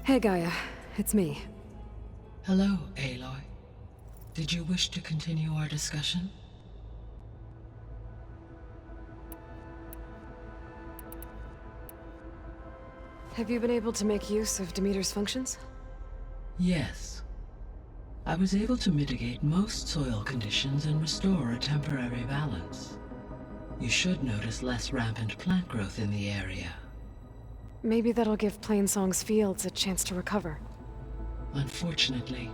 Hey Gaia, it's me. Hello, Aloy. Did you wish to continue our discussion? Have you been able to make use of Demeter's functions? Yes. I was able to mitigate most soil conditions and restore a temporary balance. You should notice less rampant plant growth in the area. Maybe that'll give Plainsong's fields a chance to recover. Unfortunately,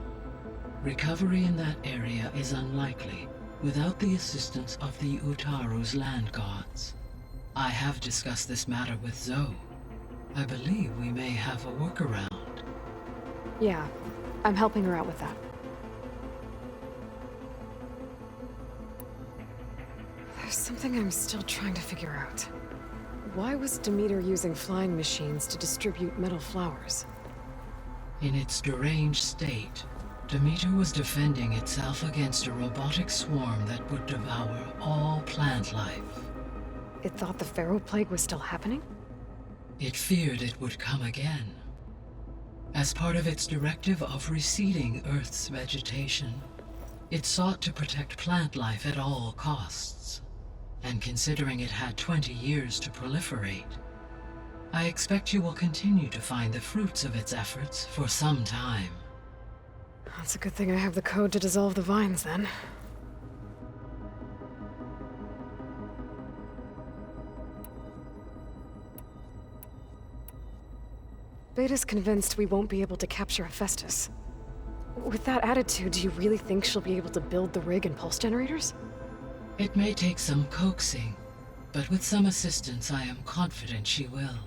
recovery in that area is unlikely without the assistance of the Utaru's land gods. I have discussed this matter with Zoe. I believe we may have a workaround. Yeah, I'm helping her out with that. There's something I'm still trying to figure out. Why was Demeter using flying machines to distribute metal flowers? In its deranged state, Demeter was defending itself against a robotic swarm that would devour all plant life. It thought the Pharaoh Plague was still happening? It feared it would come again. As part of its directive of reseeding Earth's vegetation, it sought to protect plant life at all costs. And considering it had 20 years to proliferate, I expect you will continue to find the fruits of its efforts for some time. That's a good thing I have the code to dissolve the vines, then. Beta's convinced we won't be able to capture Hephaestus. With that attitude, do you really think she'll be able to build the rig and pulse generators? It may take some coaxing, but with some assistance I am confident she will.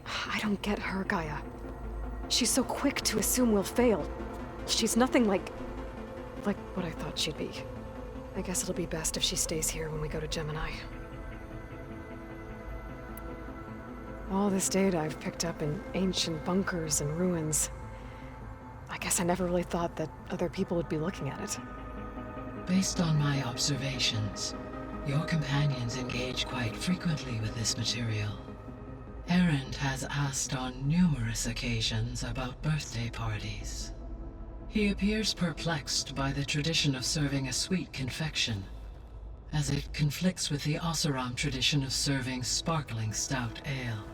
I don't get her, Gaia. She's so quick to assume we'll fail. She's nothing like what I thought she'd be. I guess it'll be best if she stays here when we go to Gemini. All this data I've picked up in ancient bunkers and ruins. I guess I never really thought that other people would be looking at it. Based on my observations, your companions engage quite frequently with this material. Erend has asked on numerous occasions about birthday parties. He appears perplexed by the tradition of serving a sweet confection, as it conflicts with the Oseram tradition of serving sparkling stout ale.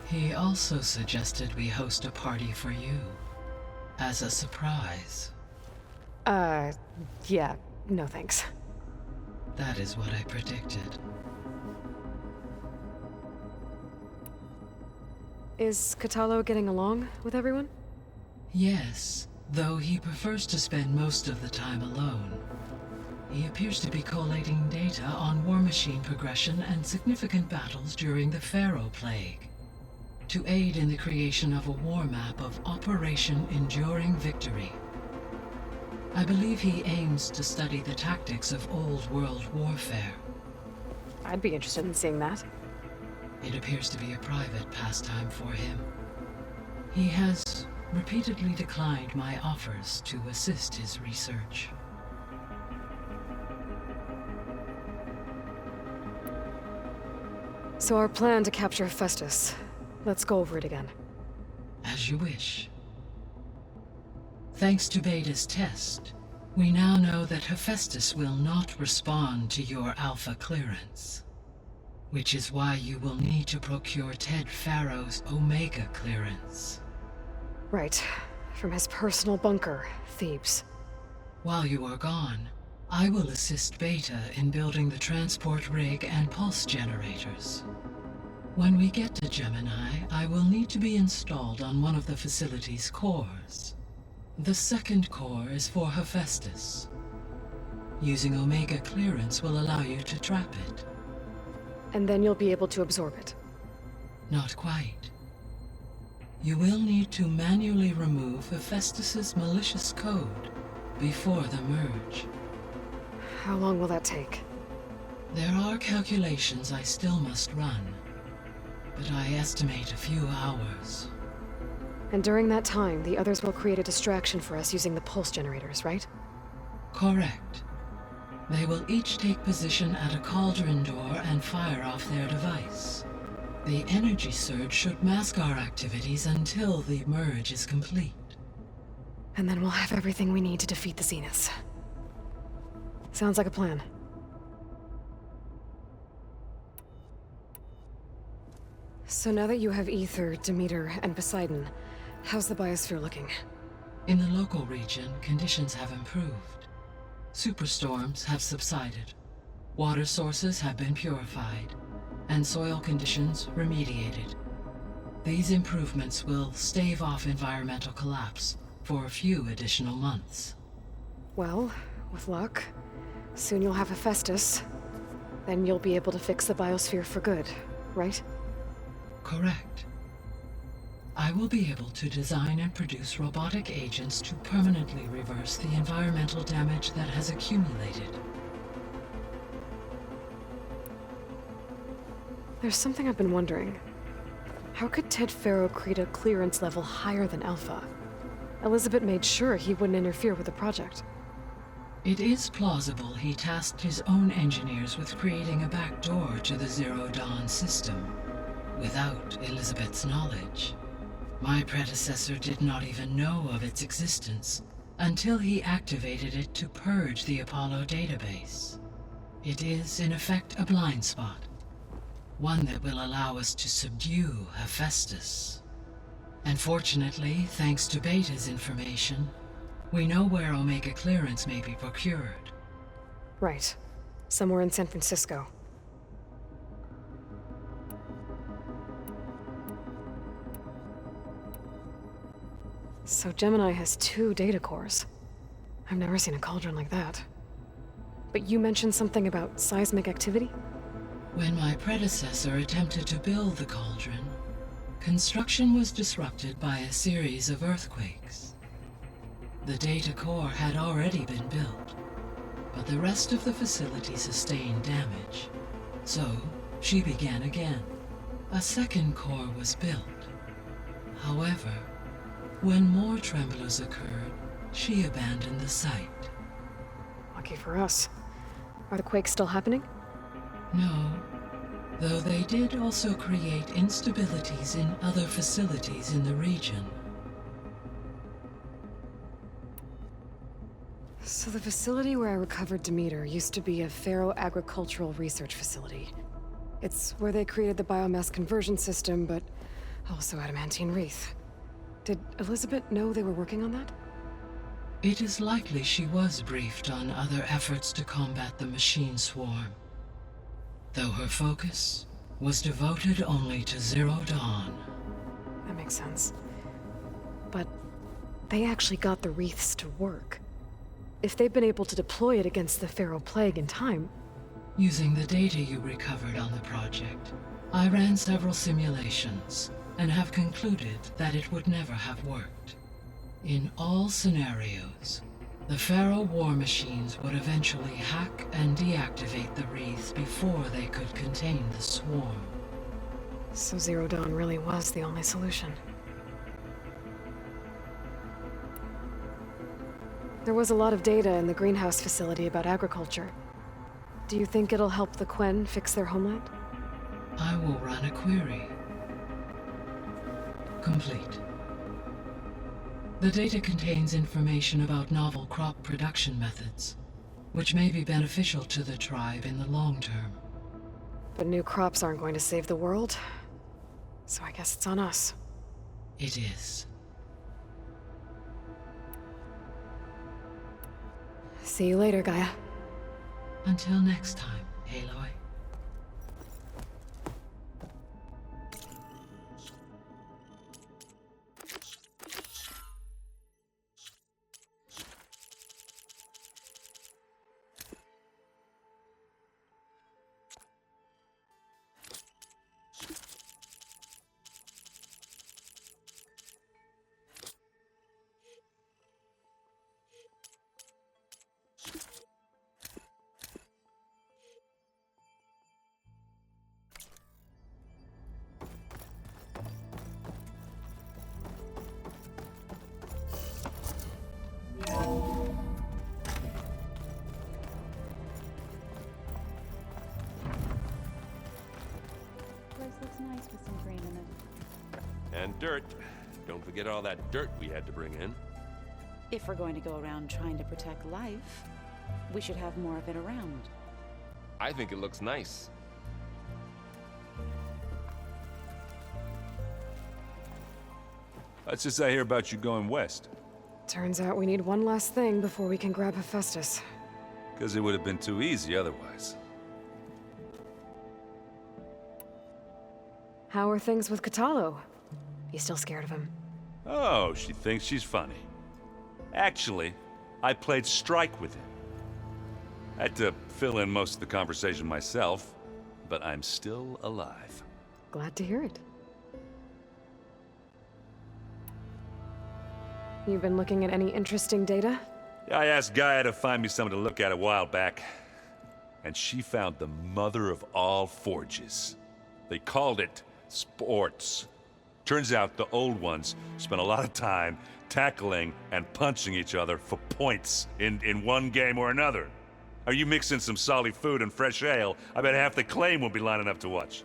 He also suggested we host a party for you, as a surprise. Yeah, no thanks. That is what I predicted. Is Katalo getting along with everyone? Yes, though he prefers to spend most of the time alone. He appears to be collating data on war machine progression and significant battles during the Pharaoh Plague, to aid in the creation of a war map of Operation Enduring Victory. I believe he aims to study the tactics of old world warfare. I'd be interested in seeing that. It appears to be a private pastime for him. He has repeatedly declined my offers to assist his research. So our plan to capture Hephaestus. Let's go over it again. As you wish. Thanks to Beta's test, we now know that Hephaestus will not respond to your Alpha clearance, which is why you will need to procure Ted Pharaoh's Omega clearance. Right. From his personal bunker, Thebes. While you are gone, I will assist Beta in building the transport rig and pulse generators. When we get to Gemini, I will need to be installed on one of the facility's cores. The second core is for Hephaestus. Using Omega clearance will allow you to trap it. And then you'll be able to absorb it. Not quite. You will need to manually remove Hephaestus's malicious code before the merge. How long will that take? There are calculations I still must run, but I estimate a few hours. And during that time, the others will create a distraction for us using the pulse generators, right? Correct. They will each take position at a cauldron door and fire off their device. The energy surge should mask our activities until the merge is complete. And then we'll have everything we need to defeat the Zeniths. Sounds like a plan. So now that you have Ether, Demeter, and Poseidon, how's the biosphere looking? In the local region, conditions have improved. Superstorms have subsided. Water sources have been purified, and soil conditions remediated. These improvements will stave off environmental collapse for a few additional months. Well, with luck, soon you'll have Hephaestus. Then you'll be able to fix the biosphere for good, right? Correct. I will be able to design and produce robotic agents to permanently reverse the environmental damage that has accumulated. There's something I've been wondering. How could Ted Faro create a clearance level higher than Alpha? Elizabeth made sure he wouldn't interfere with the project. It is plausible he tasked his own engineers with creating a backdoor to the Zero Dawn system, without Elizabeth's knowledge. My predecessor did not even know of its existence until he activated it to purge the Apollo database. It is, in effect, a blind spot. One that will allow us to subdue Hephaestus. And fortunately, thanks to Beta's information, we know where Omega clearance may be procured. Right. Somewhere in San Francisco. So Gemini has 2 data cores. I've never seen a cauldron like that. But you mentioned something about seismic activity? When my predecessor attempted to build the cauldron, construction was disrupted by a series of earthquakes. The data core had already been built, but the rest of the facility sustained damage. So, she began again. A second core was built. However, when more tremblers occurred, she abandoned the site. Lucky for us. Are the quakes still happening? No, though they did also create instabilities in other facilities in the region. So the facility where I recovered Demeter used to be a Faro agricultural research facility. It's where they created the biomass conversion system, but also adamantine wreath. Did Elizabeth know they were working on that? It is likely she was briefed on other efforts to combat the machine swarm, though her focus was devoted only to Zero Dawn. That makes sense. But they actually got the wreaths to work. If they've been able to deploy it against the Faro plague in time... Using the data you recovered on the project, I ran several simulations and have concluded that it would never have worked. In all scenarios, the Faro war machines would eventually hack and deactivate the wreaths before they could contain the swarm. So Zero Dawn really was the only solution. There was a lot of data in the greenhouse facility about agriculture. Do you think it'll help the Quen fix their homeland? I will run a query. Complete. The data contains information about novel crop production methods, which may be beneficial to the tribe in the long term. But new crops aren't going to save the world, so I guess it's on us. It is. See you later, Gaia. Until next time, Aloy. beans with some grain in it. And dirt. Don't forget all that dirt we had to bring in. If we're going to go around trying to protect life, we should have more of it around. I think it looks nice. Let's just I hear about you going west. Turns out we need one last thing before we can grab Hephaestus. Because it would have been too easy otherwise. How are things with Katalo? You still scared of him? Oh, she thinks she's funny. Actually, I played strike with him. I had to fill in most of the conversation myself, but I'm still alive. Glad to hear it. You've been looking at any interesting data? I asked Gaia to find me something to look at a while back, and she found the mother of all forges. They called it sports. Turns out the old ones spent a lot of time tackling and punching each other for points in one game or another. Are you mixing some solid food and fresh ale? I bet half the claim will be lining up to watch.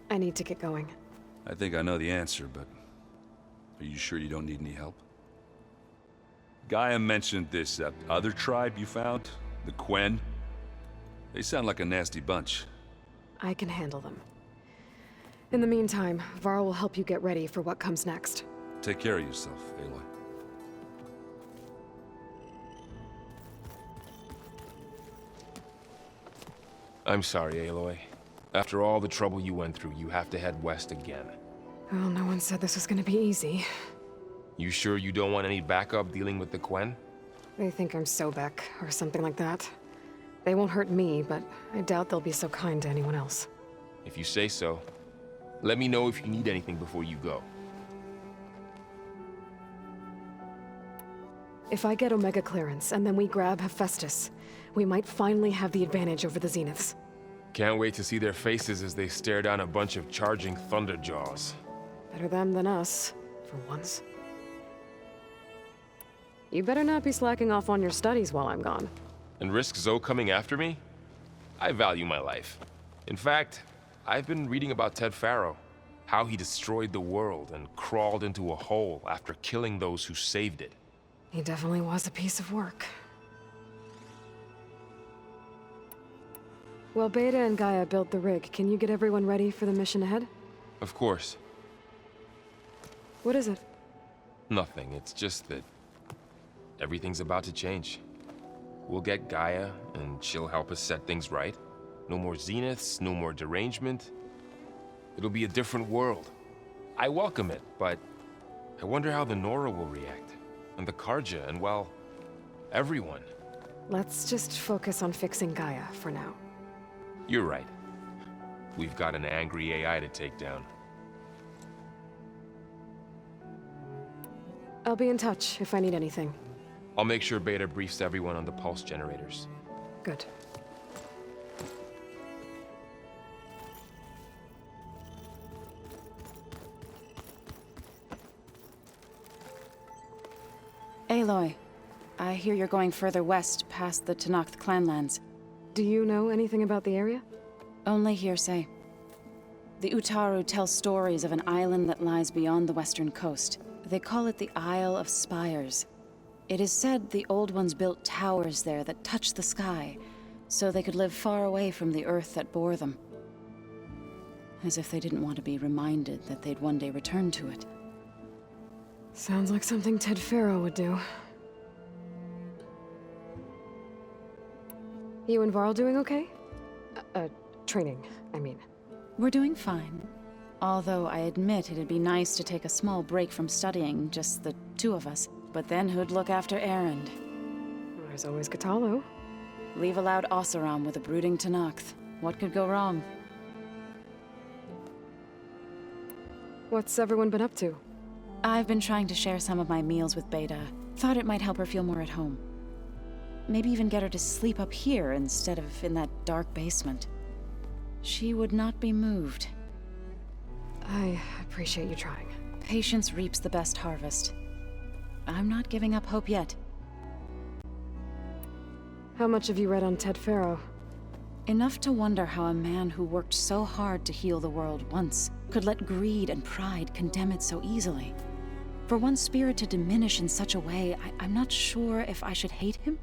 I need to get going. I think I know the answer, but are you sure you don't need any help? Gaia mentioned this other tribe you found, the Quen. They sound like a nasty bunch. I can handle them. In the meantime, Varl will help you get ready for what comes next. Take care of yourself, Aloy. I'm sorry, Aloy. After all the trouble you went through, you have to head west again. Well, no one said this was gonna be easy. You sure you don't want any backup dealing with the Quen? They think I'm Sobek, or something like that. They won't hurt me, but I doubt they'll be so kind to anyone else. If you say so. Let me know if you need anything before you go. If I get Omega clearance, and then we grab Hephaestus, we might finally have the advantage over the Zeniths. Can't wait to see their faces as they stare down a bunch of charging Thunderjaws. Better them than us, for once. You better not be slacking off on your studies while I'm gone. And risk Zoe coming after me? I value my life. In fact, I've been reading about Ted Faro. How he destroyed the world and crawled into a hole after killing those who saved it. He definitely was a piece of work. Well, Beta and Gaia built the rig. Can you get everyone ready for the mission ahead? Of course. What is it? Nothing. It's just that everything's about to change. We'll get Gaia, and she'll help us set things right. No more Zeniths, no more derangement. It'll be a different world. I welcome it, but I wonder how the Nora will react. And the Karja, and well, everyone. Let's just focus on fixing Gaia for now. You're right. We've got an angry AI to take down. I'll be in touch if I need anything. I'll make sure Beta briefs everyone on the pulse generators. Good. Aloy, I hear you're going further west past the Tenakth clanlands. Do you know anything about the area? Only hearsay. The Utaru tell stories of an island that lies beyond the western coast. They call it the Isle of Spires. It is said the Old Ones built towers there that touch the sky, so they could live far away from the earth that bore them. As if they didn't want to be reminded that they'd one day return to it. Sounds like something Ted Faro would do. You and Varl doing okay? Training, I mean. We're doing fine. Although I admit it'd be nice to take a small break from studying, just the two of us. But then who'd look after Erend? There's always Katalo. Leave a loud Oseram with a brooding Tenakth. What could go wrong? What's everyone been up to? I've been trying to share some of my meals with Beta. Thought it might help her feel more at home. Maybe even get her to sleep up here instead of in that dark basement. She would not be moved. I appreciate you trying. Patience reaps the best harvest. I'm not giving up hope yet. How much have you read on Ted Faro? Enough to wonder how a man who worked so hard to heal the world once could let greed and pride condemn it so easily. For one spirit to diminish in such a way, I'm not sure if I should hate him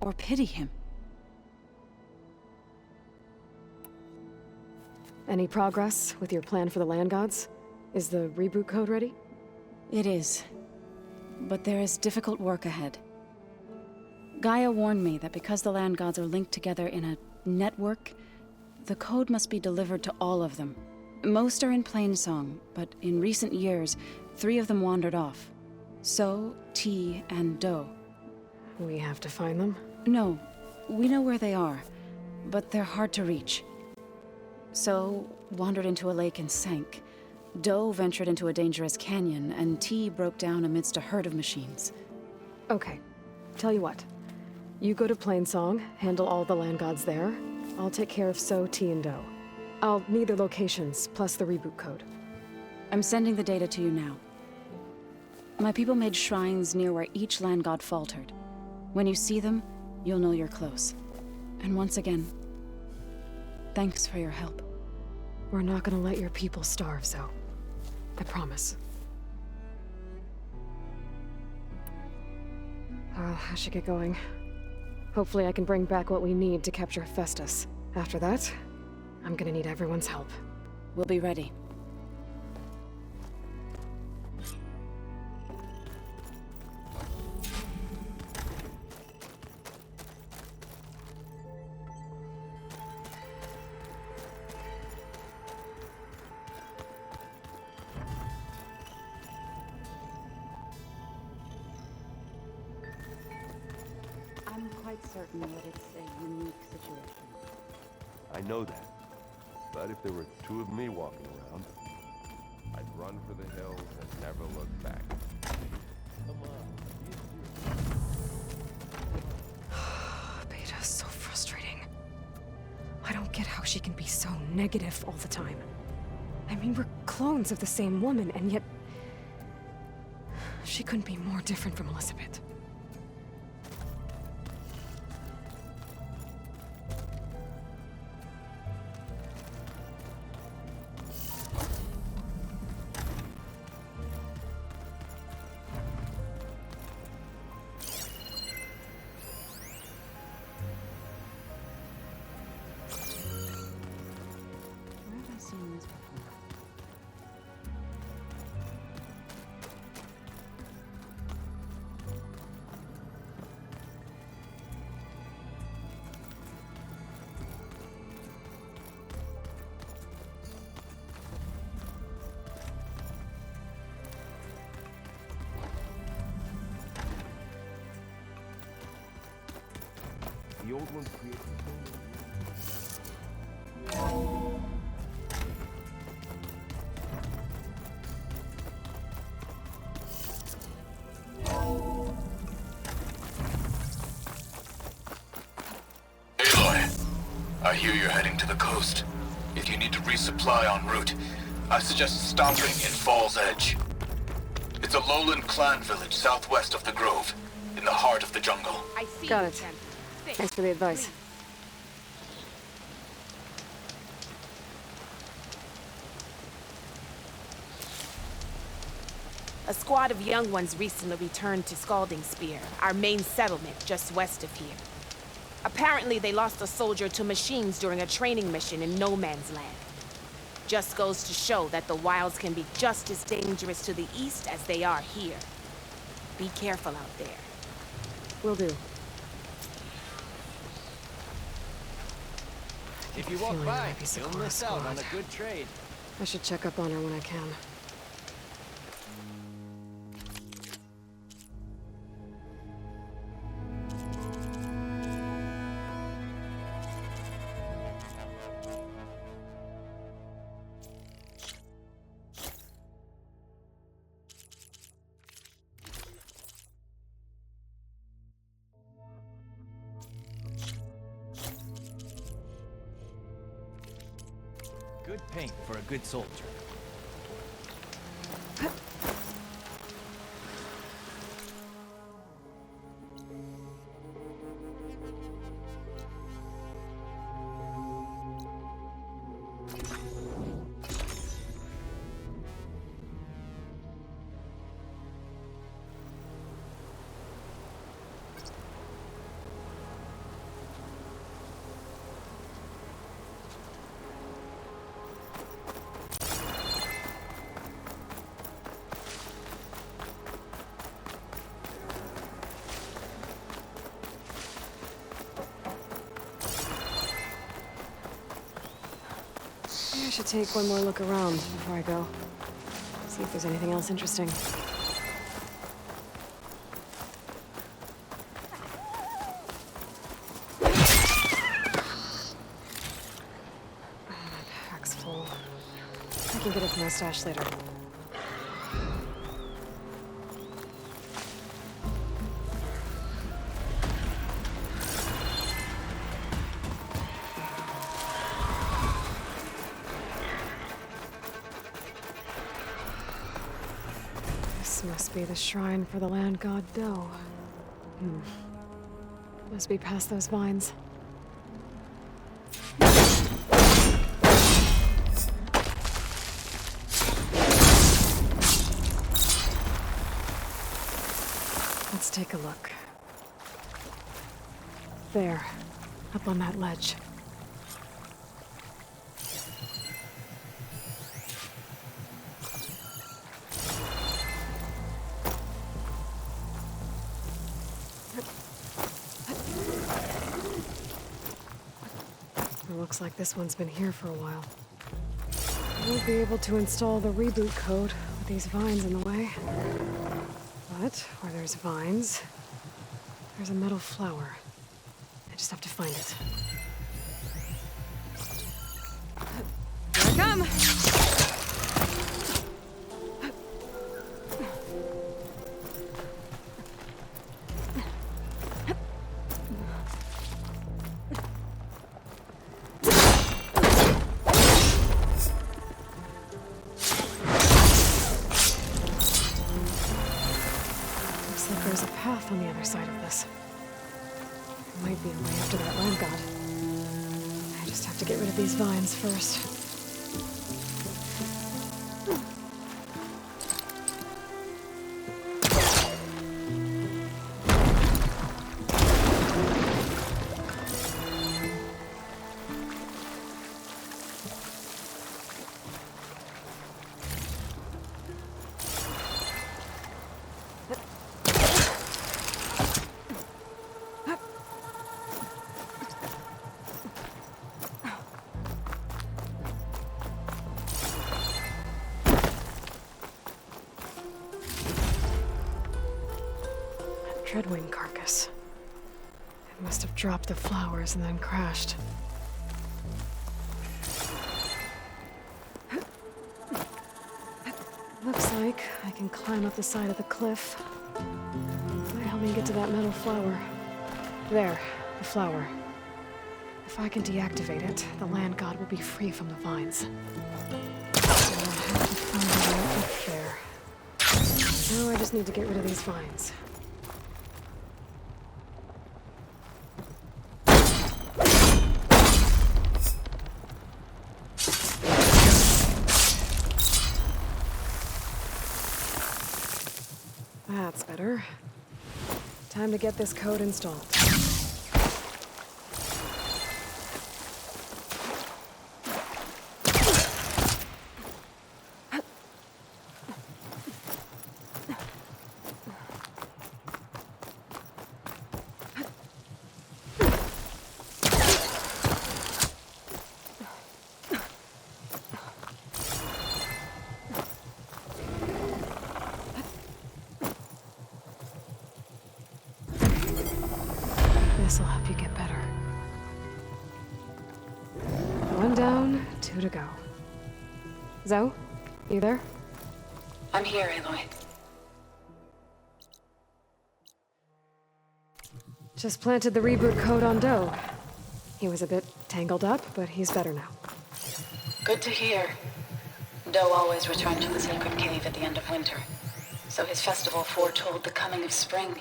or pity him. Any progress with your plan for the land gods? Is the reboot code ready? It is. But there is difficult work ahead. Gaia warned me that because the land gods are linked together in a network, the code must be delivered to all of them. Most are in Plainsong, but in recent years, 3 of them wandered off. So, T, and Do. We have to find them? No, we know where they are, but they're hard to reach. So, wandered into a lake and sank. Do ventured into a dangerous canyon, and T broke down amidst a herd of machines. Okay. Tell you what. You go to Plainsong, handle all the land gods there. I'll take care of So, T, and Do. I'll need their locations, plus the reboot code. I'm sending the data to you now. My people made shrines near where each land god faltered. When you see them, you'll know you're close. And once again, thanks for your help. We're not gonna let your people starve, Zo. I promise. I should get going. Hopefully I can bring back what we need to capture Festus. After that, I'm gonna need everyone's help. We'll be ready. I'm quite certain that it's a unique situation. I know that. But if there were 2 of me walking around, I'd run for the hills and never look back. come on. Beta's so frustrating. I don't get how she can be so negative all the time. I mean, we're clones of the same woman, and yet... she couldn't be more different from Elizabeth. Where have I seen this before? The old ones created Aloy, I hear you're heading to the coast. If you need to resupply en route, I suggest stopping in Fall's Edge. It's a lowland clan village southwest of the Grove, in the heart of the jungle. I see Got you, it. Chen. Thanks for the advice. A squad of young ones recently returned to Scalding Spear, our main settlement just west of here. Apparently they lost a soldier to machines during a training mission in No Man's Land. Just goes to show that the wilds can be just as dangerous to the east as they are here. Be careful out there. Will do. If you Feeling walk there by, might be you'll Sakura miss out on squad. a good trade. I should check up on her when I can. Good paint for a good soldier. should take one more look around before I go. See if there's anything else interesting. My pack's full. I can get it from my stash later. This must be the shrine for the land god Do. Must be past those vines. Let's take a look. There, up on that ledge. It looks like this one's been here for a while. I won't be able to install the reboot code with these vines in the way. But where there's vines, there's a metal flower. I just have to find it. Here I come! Looks like there's a path on the other side of this. There might be a way up to that land god. I just have to get rid of these vines first. Treadwing carcass. It must have dropped the flowers and then crashed. Looks like I can climb up the side of the cliff. Might help me get to that metal flower. There, the flower. If I can deactivate it, the land god will be free from the vines. So I'll have to find a way up there. Now I just need to get rid of these vines. That's better. Time to get this code installed. This'll help you get better. One down, two to go. Zoe, you there? I'm here, Aloy. Just planted the reboot code on Do. He was a bit tangled up, but he's better now. Good to hear. Do always returned to the sacred cave at the end of winter, so his festival foretold the coming of spring.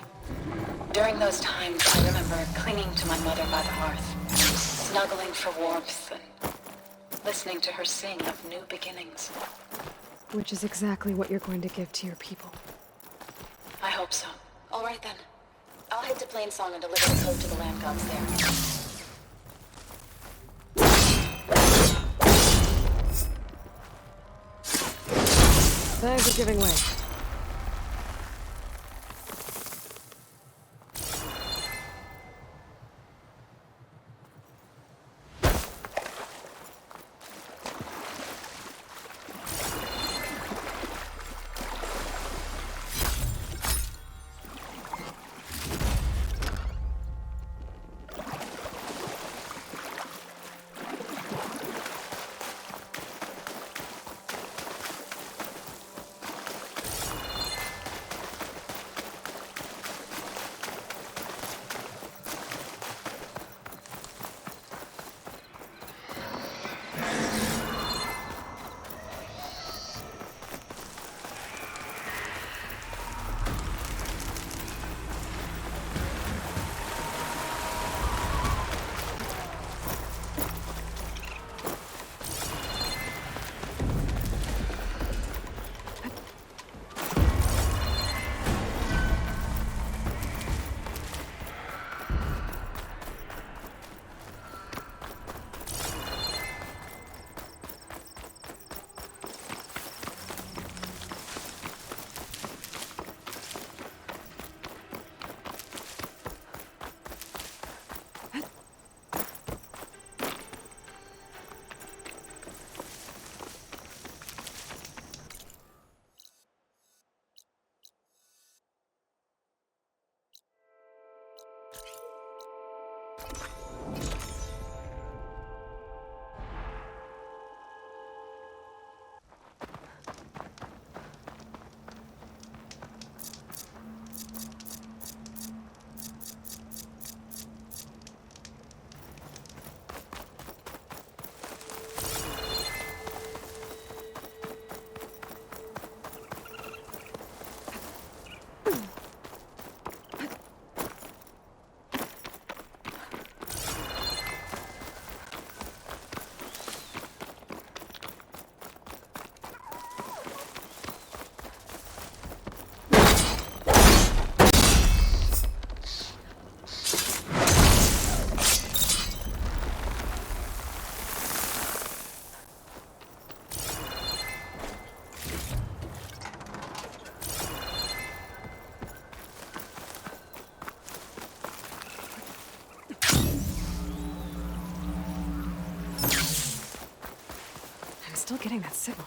During those times, I remember clinging to my mother by the hearth, snuggling for warmth and listening to her sing of new beginnings. Which is exactly what you're going to give to your people. I hope so. All right then. I'll head to Plainsong and deliver the code to the land gods there. Thanks for giving way. still getting that signal.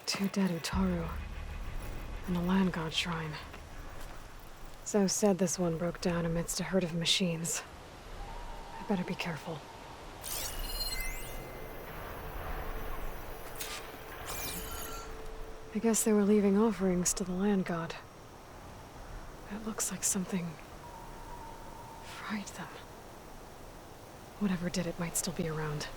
Two dead Utaru. And a land god shrine. So said this one broke down amidst a herd of machines. I better be careful. I guess they were leaving offerings to the land god. It looks like something fried them. Whatever did it might still be around.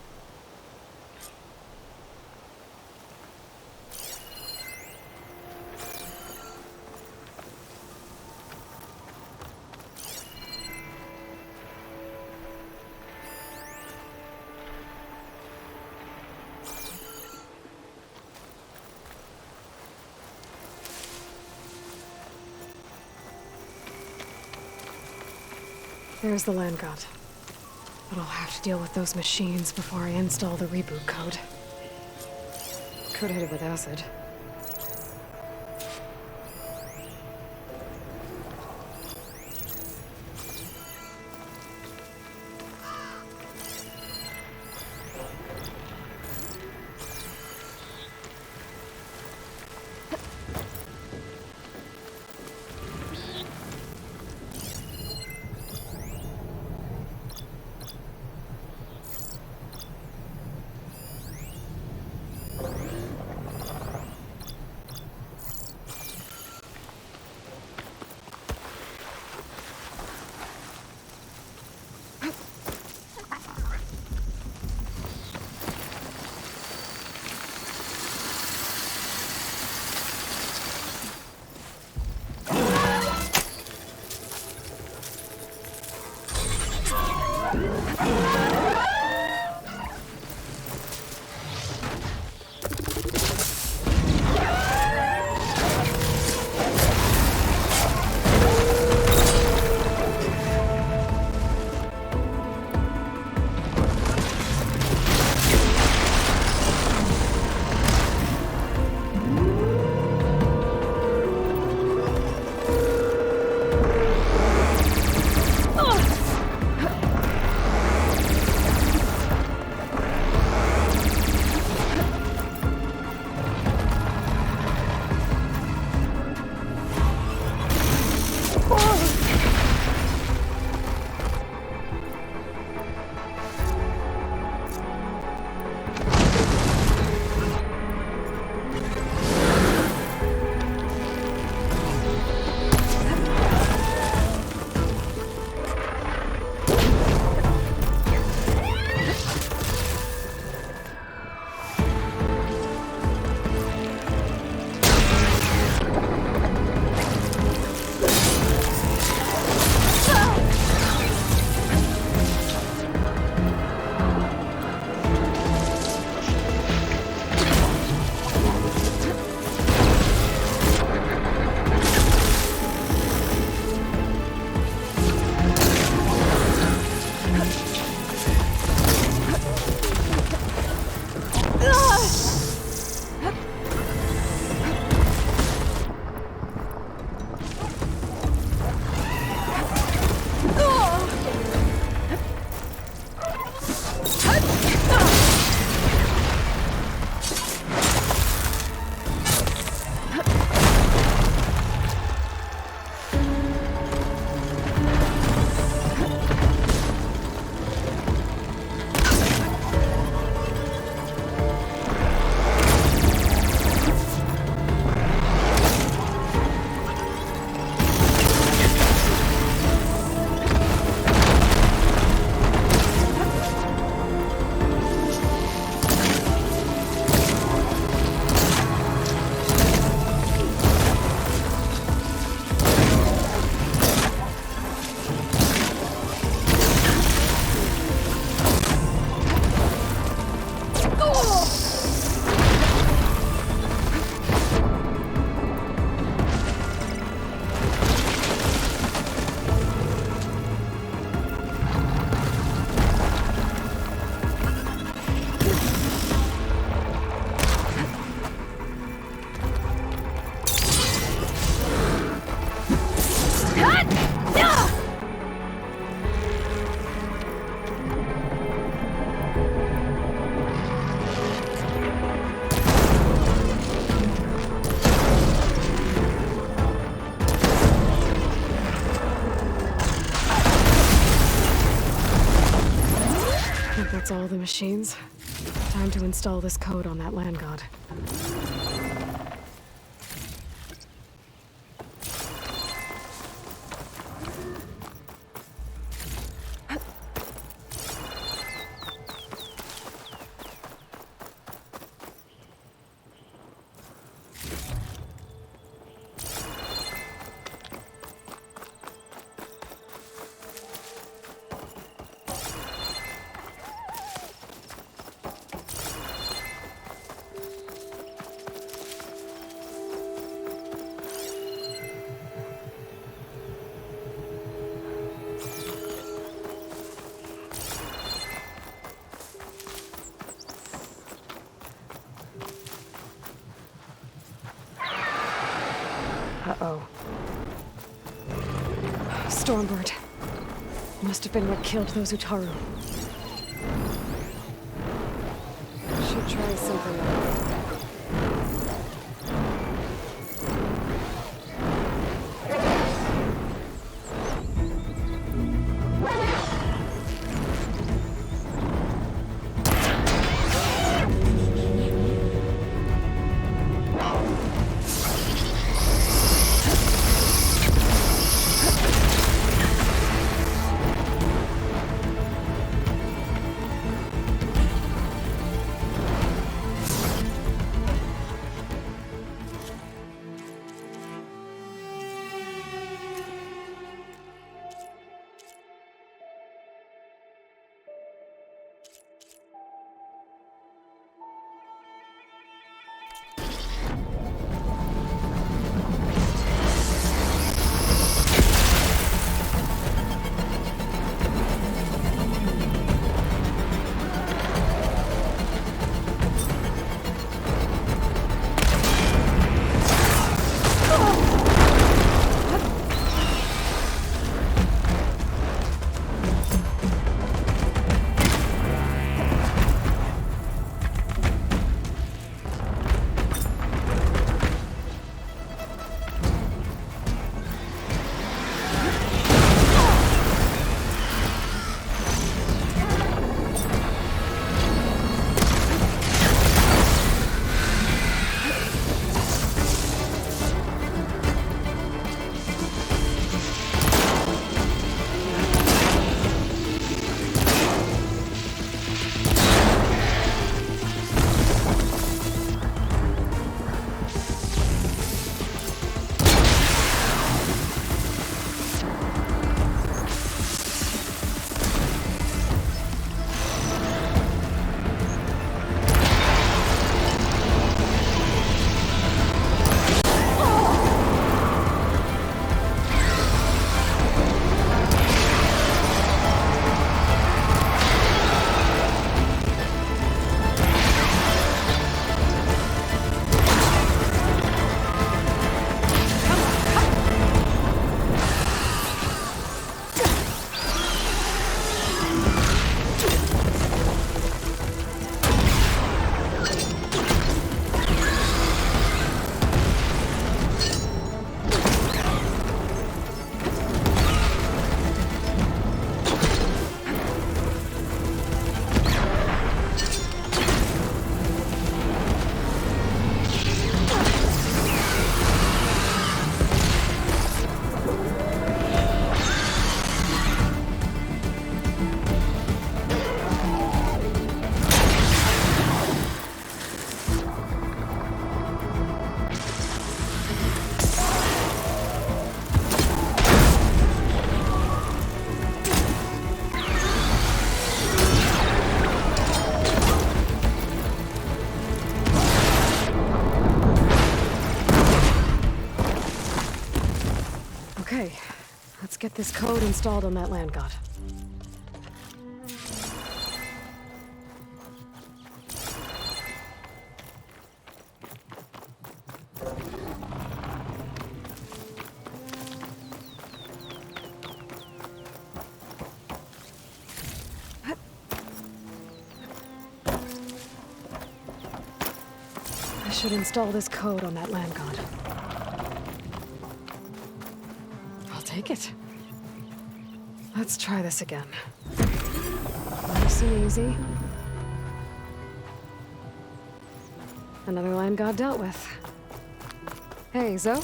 There's the land god. But I'll have to deal with those machines before I install the reboot code. Could hit it with acid. That's all the machines. Time to install this code on that land god. Uh-oh. Stormbird. Must have been what killed those Utaru. Should try something else. Okay, let's get this code installed on that land god. I should install this code on that land god. I'll take it. Let's try this again. Nice and easy. Another land god dealt with. Hey, Zoe?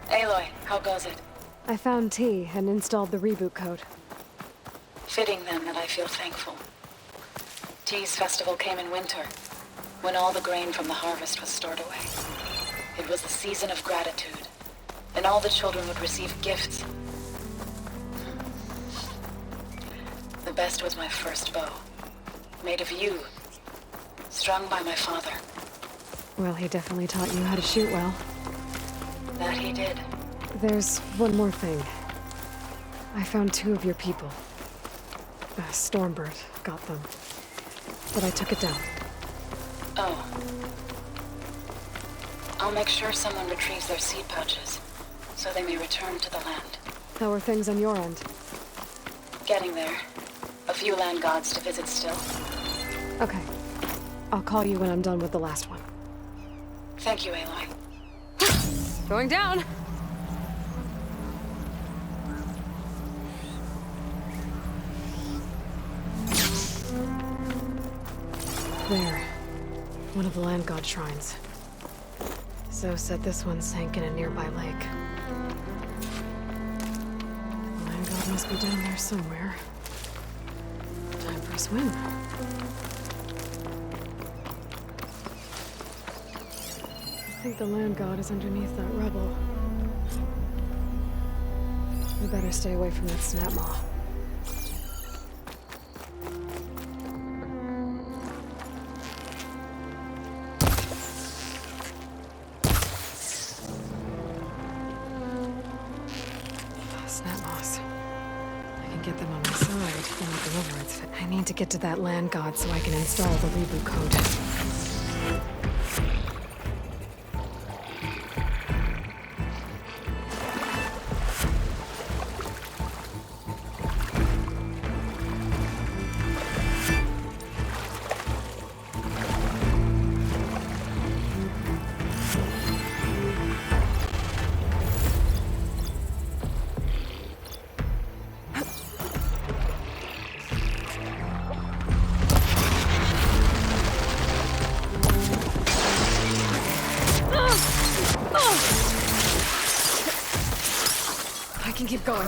Aloy, how goes it? I found T and installed the reboot code. Fitting then that I feel thankful. T's festival came in winter, when all the grain from the harvest was stored away. It was the season of gratitude, and all the children would receive gifts. The best was my first bow, made of yew, strung by my father. Well, he definitely taught you how to shoot well. That he did. There's one more thing. I found 2 of your people. Stormbird got them. But I took it down. Oh. I'll make sure someone retrieves their seed pouches, so they may return to the land. How are things on your end? Getting there. A few land gods to visit still. Okay. I'll call you when I'm done with the last one. Thank you, Aloy. Going down! There. One of the land god shrines. Zoe said this one sank in a nearby lake. The land god must be down there somewhere. Time for a swim. I think the land god is underneath that rubble. We better stay away from that snap maw. Snap maws. I can get them on my side, but not the overrides fit. I need to get to that land god so I can install the reboot code. I can keep going.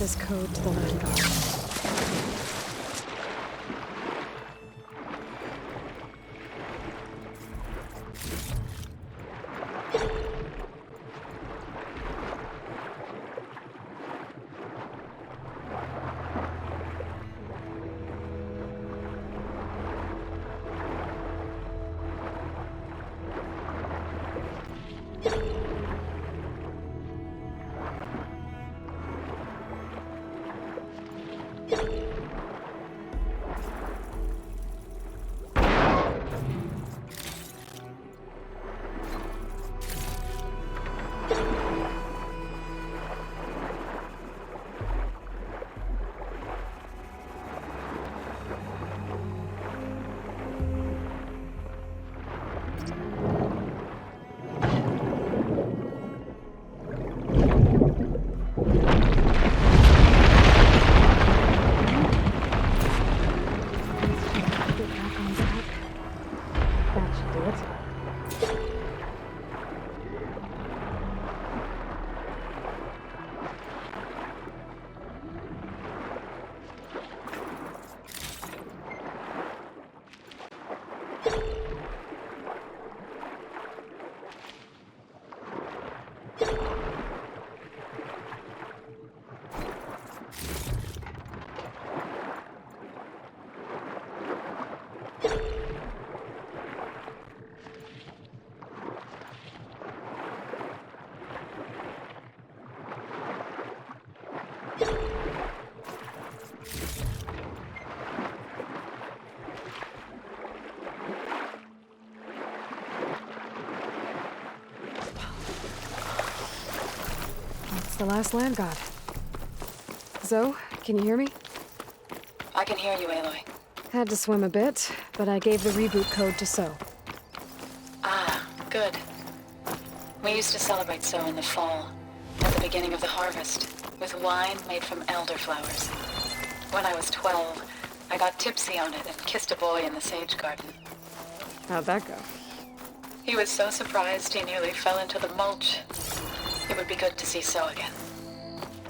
this code to the land god. The last land god. Zoe, can you hear me? I can hear you, Aloy. Had to swim a bit, but I gave the reboot code to So. Ah, good. We used to celebrate So in the fall, at the beginning of the harvest, with wine made from elderflowers. When I was 12, I got tipsy on it and kissed a boy in the sage garden. How'd that go? He was so surprised he nearly fell into the mulch. It would be good to see So again.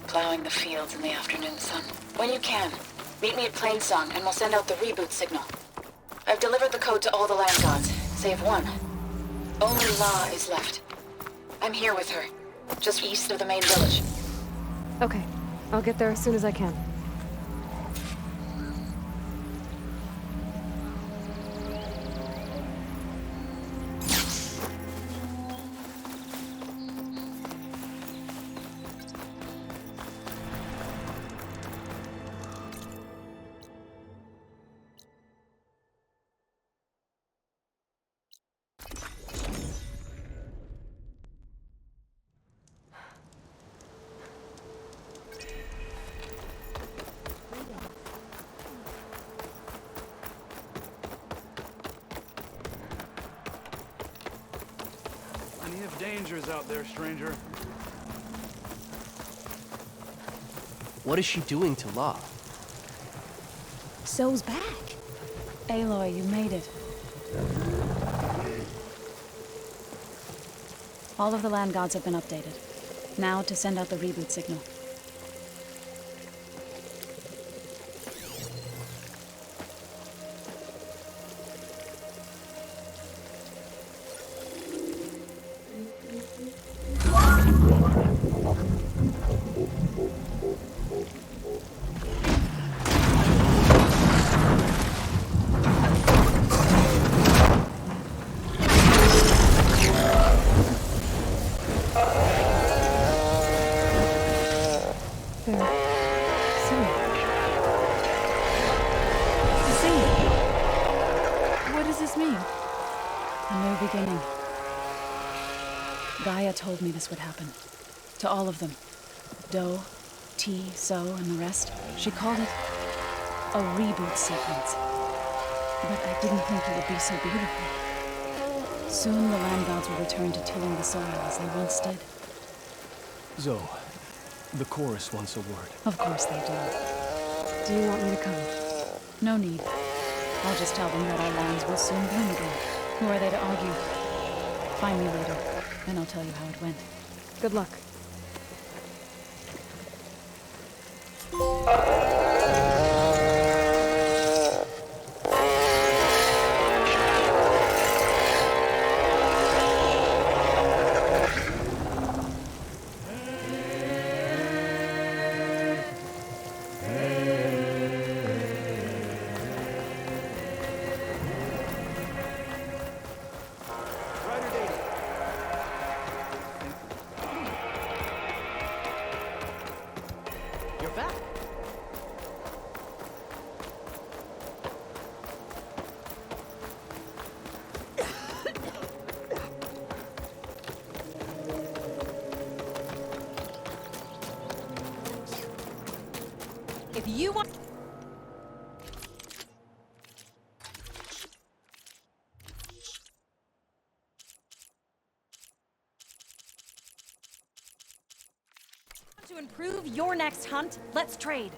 Plowing the fields in the afternoon sun. When you can, meet me at Plainsong and we'll send out the reboot signal. I've delivered the code to all the land gods, save one. Only La is left. I'm here with her, just east of the main village. Okay, I'll get there as soon as I can. Plenty of dangers out there, stranger. What is she doing to La? So's back. Aloy, you made it. All of the land gods have been updated. Now to send out the reboot signal. Gaia told me this would happen. To all of them. Do, T, So, and the rest. She called it a reboot sequence. But I didn't think it would be so beautiful. Soon the land gods will return to tilling the soil as they once did. Zoe, the chorus wants a word. Of course they do. Do you want me to come? No need. I'll just tell them that our lands will soon bloom again. Who are they to argue? Find me later, and I'll tell you how it went. Good luck. If you want to improve your next hunt, let's trade.